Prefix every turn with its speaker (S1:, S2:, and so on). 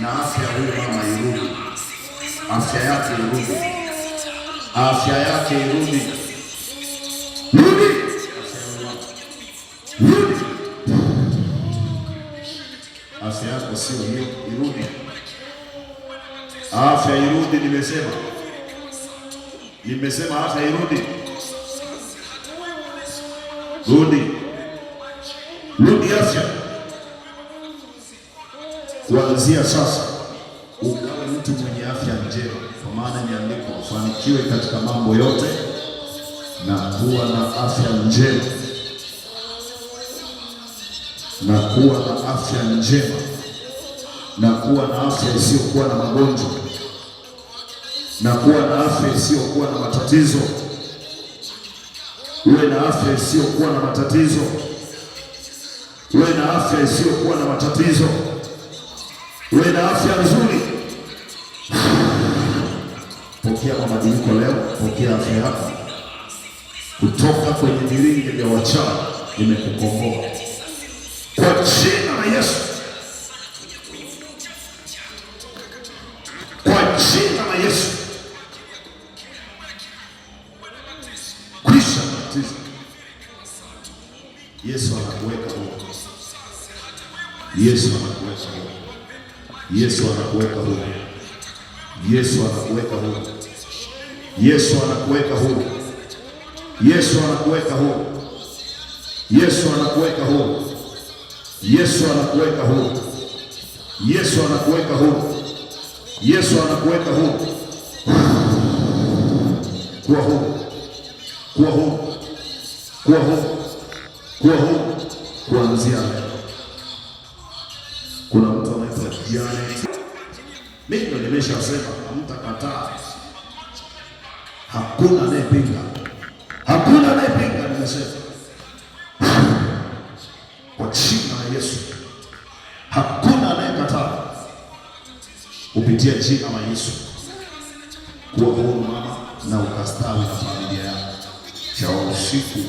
S1: na afya huyu mama irudi, afya yake irudi, afya yake irudi, rudi, rudi. Afya yako sio hiyo, irudi, afya irudi. Nimesema afya irudi, rudi, rudi afya. Kuanzia sasa ukawe mtu mwenye afya njema, kwa maana imeandikwa ufanikiwe katika mambo yote na kuwa na afya njema, na kuwa na afya njema, na kuwa na afya isiyokuwa na magonjwa, na kuwa na afya isiyokuwa na matatizo. Uwe na afya isiyokuwa na matatizo, uwe na afya isiyokuwa na matatizo, uwe na afya nzuri. Pokea mabadiliko leo, pokea afya yako kutoka kwenye vilinge vya wachawi. Nimekukomboa kwa jina la Yesu, kwa jina la Yesu. Kwisha tatizo. Yesu anakuweka huru, Yesu anakuweka huru, Yesu anakuweka huru, Yesu anakuweka huru, Yesu anakuweka huru, Yesu anakuweka huru, Yesu anakuweka huru, Yesu anakuweka huru, Yesu anakuweka huru, Yesu anakuweka huru. Kuwa huru, kuwa huru, kuwa huru, kuwa huru kuanzia leo. Kuna mtu anaitwa Janet. Mimi ndo nimeshasema hamtakataa. Hakuna anayepinga. Hakuna anayepinga, nimesema. Kwa jina la Yesu. Hakuna anayekataa. Kupitia jina la Yesu. Kuwa huru mama na ukastawi na familia yako. Chao usiku.